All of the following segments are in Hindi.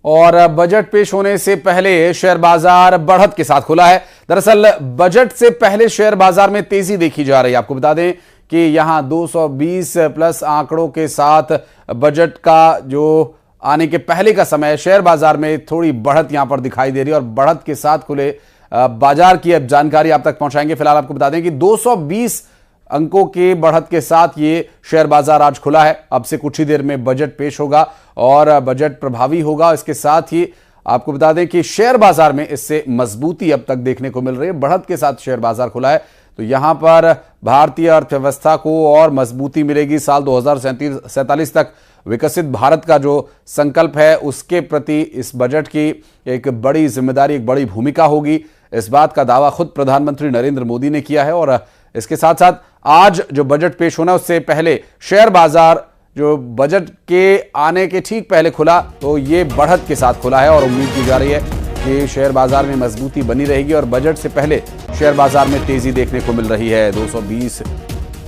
और बजट पेश होने से पहले शेयर बाजार बढ़त के साथ खुला है। दरअसल बजट से पहले शेयर बाजार में तेजी देखी जा रही है। आपको बता दें कि यहां 220 प्लस आंकड़ों के साथ बजट का जो आने के पहले का समय शेयर बाजार में थोड़ी बढ़त यहां पर दिखाई दे रही है और बढ़त के साथ खुले बाजार की अब जानकारी आप तक पहुंचाएंगे। फिलहाल आपको बता दें कि 220 अंकों के बढ़त के साथ ये शेयर बाजार आज खुला है। अब से कुछ ही देर में बजट पेश होगा और बजट प्रभावी होगा। इसके साथ ही आपको बता दें कि शेयर बाजार में इससे मजबूती अब तक देखने को मिल रही है। बढ़त के साथ शेयर बाजार खुला है तो यहां पर भारतीय अर्थव्यवस्था को और मजबूती मिलेगी। साल 2047 तक विकसित भारत का जो संकल्प है उसके प्रति इस बजट की एक बड़ी जिम्मेदारी, एक बड़ी भूमिका होगी। इस बात का दावा खुद प्रधानमंत्री नरेंद्र मोदी ने किया है। और इसके साथ साथ आज जो बजट पेश होना उससे पहले शेयर बाजार जो बजट के आने के ठीक पहले खुला तो ये बढ़त के साथ खुला है और उम्मीद की जा रही है कि शेयर बाजार में मजबूती बनी रहेगी और बजट से पहले शेयर बाजार में तेजी देखने को मिल रही है। 220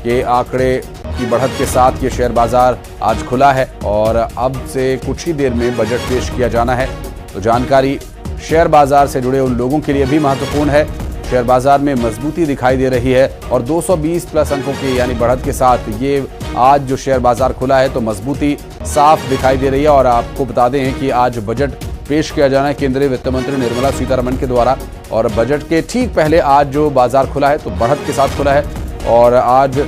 के आंकड़े की बढ़त के साथ ये शेयर बाजार आज खुला है और अब से कुछ ही देर में बजट पेश किया जाना है। तो जानकारी शेयर बाजार से जुड़े उन लोगों के लिए भी महत्वपूर्ण है। शेयर बाजार में मजबूती दिखाई दे रही है और 220 प्लस अंकों की यानी बढ़त के साथ ये आज जो शेयर बाजार खुला है तो मजबूती साफ दिखाई दे रही है। और आपको बता दें कि आज बजट पेश किया जाना है केंद्रीय वित्त मंत्री निर्मला सीतारमण के द्वारा और बजट के ठीक पहले आज जो बाजार खुला है तो बढ़त के साथ खुला है और आज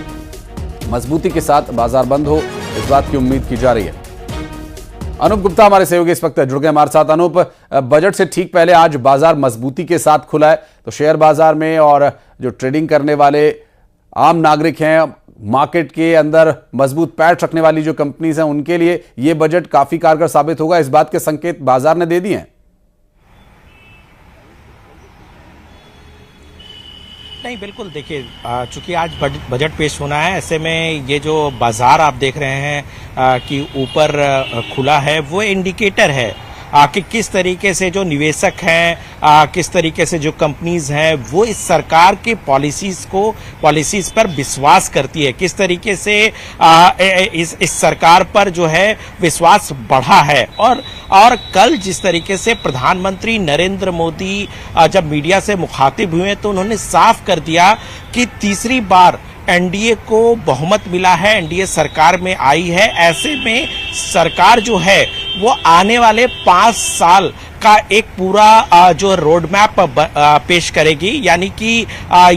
मजबूती के साथ बाजार बंद हो इस बात की उम्मीद की जा रही है। अनूप गुप्ता हमारे सहयोगी इस वक्त जुड़ गए हमारे साथ। अनूप, बजट से ठीक पहले आज बाजार मजबूती के साथ खुला है तो शेयर बाजार में और जो ट्रेडिंग करने वाले आम नागरिक हैं, मार्केट के अंदर मजबूत पैठ रखने वाली जो कंपनीज हैं उनके लिए ये बजट काफी कारगर साबित होगा, इस बात के संकेत बाजार ने दे दिए हैं। नहीं, बिल्कुल देखिए, चूंकि आज बजट पेश होना है ऐसे में ये जो बाजार आप देख रहे हैं कि ऊपर खुला है वो इंडिकेटर है कि किस तरीके से जो निवेशक हैं, किस तरीके से जो कंपनीज हैं वो इस सरकार की पॉलिसीज पर विश्वास करती है, किस तरीके से इस सरकार पर जो है विश्वास बढ़ा है। और कल जिस तरीके से प्रधानमंत्री नरेंद्र मोदी जब मीडिया से मुखातिब हुए तो उन्होंने साफ कर दिया कि तीसरी बार एनडीए को बहुमत मिला है, एनडीए सरकार में आई है। ऐसे में सरकार जो है वो आने वाले 5 साल का एक पूरा जो रोड मैप पेश करेगी, यानी कि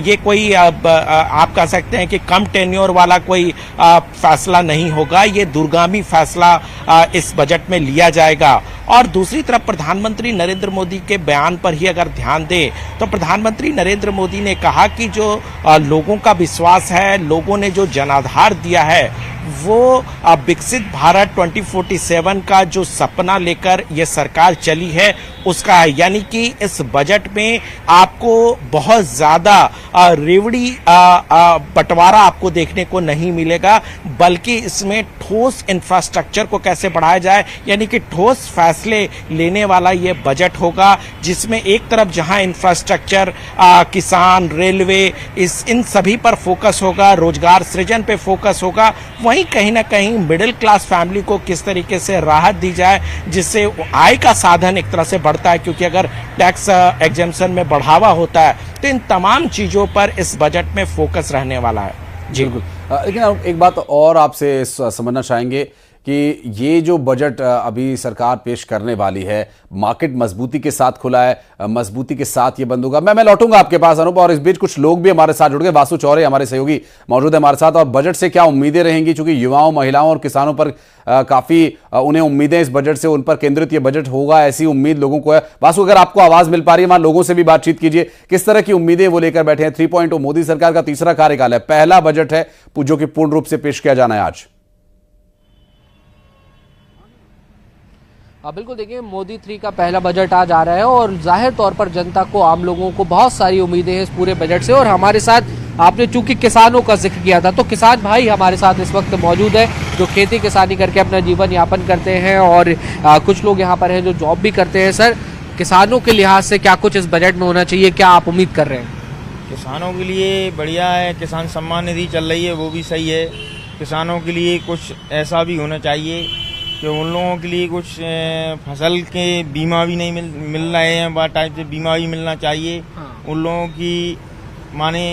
ये कोई आप कह सकते हैं कि कम टेन्योर वाला कोई फैसला नहीं होगा, ये दूरगामी फैसला इस बजट में लिया जाएगा। और दूसरी तरफ प्रधानमंत्री नरेंद्र मोदी के बयान पर ही अगर ध्यान दें तो प्रधानमंत्री नरेंद्र मोदी ने कहा कि जो लोगों का विश्वास है, लोगों ने जो जनाधार दिया है वो विकसित भारत 2047 का जो सपना लेकर ये सरकार चली है उसका है। यानी कि इस बजट में आपको बहुत ज्यादा रेवड़ी बंटवारा आपको देखने को नहीं मिलेगा, बल्कि इसमें ठोस इंफ्रास्ट्रक्चर को कैसे बढ़ाया जाए, यानी कि ठोस फैसले लेने वाला ये बजट होगा जिसमें एक तरफ जहां इंफ्रास्ट्रक्चर, किसान, रेलवे, इन सभी पर फोकस होगा, रोजगार सृजन पे फोकस होगा, वहीं कहीं ना कहीं मिडिल क्लास फैमिली को किस तरीके से राहत दी जाए जिससे आय का साधन एक तरह से बढ़ता है, क्योंकि अगर टैक्स एग्जेम्पशन में बढ़ावा होता है तो इन तमाम चीजों पर इस बजट में फोकस रहने वाला है। जी बिल्कुल, लेकिन एक बात और आपसे समझना चाहेंगे कि ये जो बजट अभी सरकार पेश करने वाली है, मार्केट मजबूती के साथ खुला है, मजबूती के साथ ये बंद होगा। मैं लौटूंगा आपके पास अनूप, और इस बीच कुछ लोग भी हमारे साथ जुड़ गए। वासु चौरे हमारे सहयोगी मौजूद है हमारे साथ। और बजट से क्या उम्मीदें रहेंगी, क्योंकि युवाओं, महिलाओं और किसानों पर काफी उन्हें उम्मीदें इस बजट से, उन पर केंद्रित ये बजट होगा ऐसी उम्मीद लोगों को है। वासु, अगर आपको आवाज मिल पा रही है, वहां लोगों से भी बातचीत कीजिए, किस तरह की उम्मीदें वो लेकर बैठे हैं। 3.0 मोदी सरकार का तीसरा कार्यकाल है, पहला बजट है जो कि पूर्ण रूप से पेश किया जाना है आज। बिल्कुल, देखिए मोदी 3 का पहला बजट आज आ रहा है और जाहिर तौर पर जनता को, आम लोगों को बहुत सारी उम्मीदें हैं इस पूरे बजट से। और हमारे साथ आपने चूंकि किसानों का जिक्र किया था तो किसान भाई हमारे साथ इस वक्त मौजूद है जो खेती किसानी करके अपना जीवन यापन करते हैं और कुछ लोग यहाँ पर हैं जो जॉब भी करते हैं। सर, किसानों के लिहाज से क्या कुछ इस बजट में होना चाहिए, क्या आप उम्मीद कर रहे हैं? किसानों के लिए बढ़िया है, किसान सम्मान निधि चल रही है वो भी सही है। किसानों के लिए कुछ ऐसा भी होना चाहिए कि उन लोगों के लिए कुछ फसल के बीमा भी नहीं मिल रहे हैं, बात टाइप से बीमा भी मिलना चाहिए। उन लोगों की माने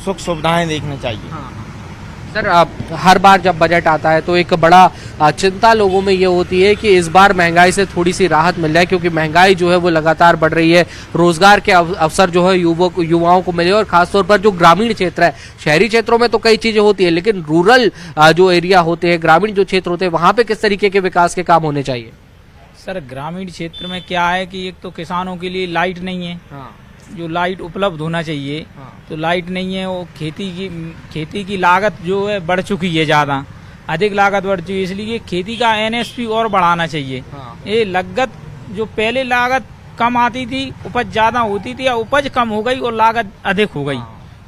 सुख सुविधाएं देखना चाहिए। सर हर बार जब बजट आता है तो एक बड़ा चिंता लोगों में ये होती है कि इस बार महंगाई से थोड़ी सी राहत मिल जाए, क्योंकि महंगाई जो है वो लगातार बढ़ रही है। रोजगार के अवसर जो है युवाओं को मिले, और खासतौर पर जो ग्रामीण क्षेत्र है, शहरी क्षेत्रों में तो कई चीजें होती है, लेकिन रूरल जो एरिया होते हैं, ग्रामीण जो क्षेत्र होते हैं, वहां पे किस तरीके के विकास के काम होने चाहिए? सर ग्रामीण क्षेत्र में क्या है कि एक तो किसानों के लिए लाइट नहीं है, जो लाइट उपलब्ध होना चाहिए तो लाइट नहीं है। वो खेती की लागत जो है बढ़ चुकी है, ज्यादा अधिक लागत बढ़ चुकी है, इसलिए खेती का एनएसपी और बढ़ाना चाहिए। ये लागत जो पहले लागत कम आती थी, उपज ज्यादा होती थी, या उपज कम हो गई और लागत अधिक हो गई,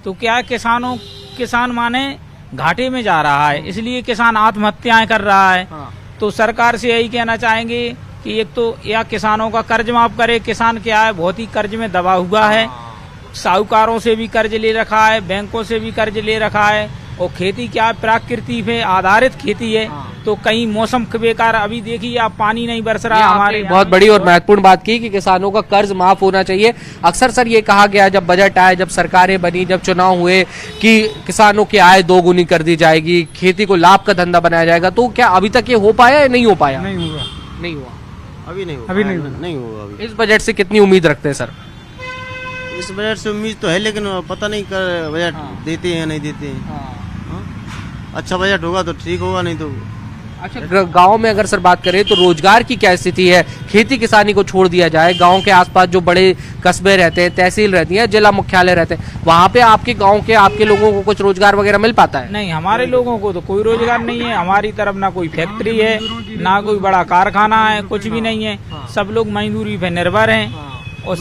तो क्या है किसान माने घाटे में जा रहा है, इसलिए किसान आत्महत्याएं कर रहा है। तो सरकार से यही कहना चाहेंगे कि एक तो या किसानों का कर्ज माफ करे। किसान क्या है, बहुत ही कर्ज में दबा हुआ है, साहूकारों से भी कर्ज ले रखा है, बैंकों से भी कर्ज ले रखा है, और खेती क्या है, प्रकृति पे आधारित खेती है, तो कहीं मौसम बेकार। अभी देखिए आप, पानी नहीं बरस रहा है हमारे। बहुत बड़ी और महत्वपूर्ण बात की कि किसानों का कर्ज माफ होना चाहिए। अक्सर सर ये कहा गया जब बजट आए, जब सरकारें बनी, जब चुनाव हुए, कि किसानों की आय दोगुनी कर दी जाएगी, खेती को लाभ का धंधा बनाया जाएगा। तो क्या अभी तक ये हो पाया या नहीं हो पाया? नहीं हुआ। अभी नहीं होगा। अभी इस बजट से कितनी उम्मीद रखते हैं सर? इस बजट से उम्मीद तो है, लेकिन पता नहीं कर बजट देते हैं नहीं देते हैं। अच्छा बजट होगा तो ठीक होगा, नहीं तो। अच्छा, गांव में अगर सर बात करें तो रोजगार की क्या स्थिति है? खेती किसानी को छोड़ दिया जाए, गांव के आसपास जो बड़े कस्बे रहते हैं, तहसील रहती है, जिला मुख्यालय रहते हैं, वहाँ पे आपके गांव के आपके लोगों को कुछ रोजगार वगैरह मिल पाता है? नहीं, हमारे लोगों को तो कोई रोजगार नहीं है। हमारी तरफ ना कोई फैक्ट्री है, ना कोई बड़ा कारखाना है, कुछ भी नहीं है। सब लोग मजदूरी पे निर्भर हैं, और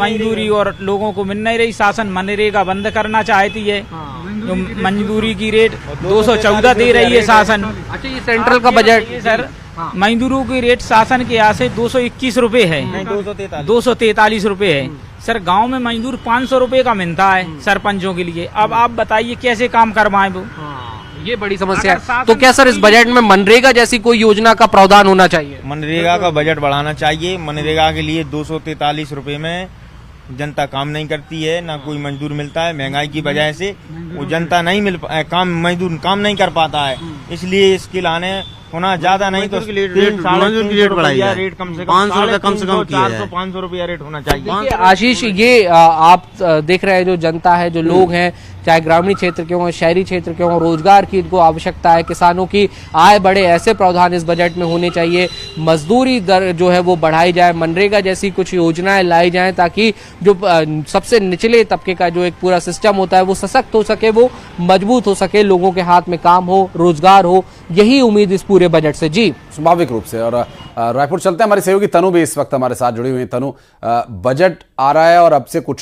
मजदूरी और लोगों को मिल नहीं रही। शासन मनरेगा बंद करना चाहती है, जो मजदूरी की रेट 214 दे रही है शासन। अच्छा, ये सेंट्रल का बजट सर, मजदूरों की रेट शासन के यहाँ से 221 रुपए है, 243 रुपए है। सर गांव में मजदूर 500 रुपए का मिलता है सरपंचों के लिए। अब आप बताइए कैसे काम करवाएं वो? ये बड़ी समस्या है। तो क्या सर इस बजट में मनरेगा जैसी कोई योजना का प्रावधान होना चाहिए? मनरेगा का बजट बढ़ाना चाहिए। मनरेगा के लिए 243 रुपए में जनता काम नहीं करती है, ना कोई मजदूर मिलता है। महंगाई की वजह से वो जनता नहीं मजदूर काम नहीं कर पाता है, इसलिए इसके लाने होना ज्यादा नहीं तो मजदूर की रेट बढ़ाई है, रेट कम से कम 500 रुपए कम से कम 400-500 रुपया रेट होना चाहिए। आशीष, ये आप देख रहे हैं जो जनता है, जो लोग हैं, चाहे ग्रामीण क्षेत्र के हों, शहरी क्षेत्र के हों, रोजगार की इनको आवश्यकता है, किसानों की आय बढ़े, ऐसे प्रावधान इस बजट में होने चाहिए। मजदूरी दर जो है वो बढ़ाई जाए, मनरेगा जैसी कुछ योजनाएं लाई जाएं, ताकि जो सबसे निचले तबके का जो एक पूरा सिस्टम होता है वो सशक्त हो सके, वो मजबूत हो सके, लोगों के हाथ में काम हो, रोजगार हो। यही उम्मीद इस पूरे बजट से। जी, स्वाभाविक रूप से। और रायपुर चलते हैं, हमारी सहयोगी तनु भी इस वक्त हमारे साथ जुड़ी हुई है। तनु, बजट आ रहा है और अब से कुछ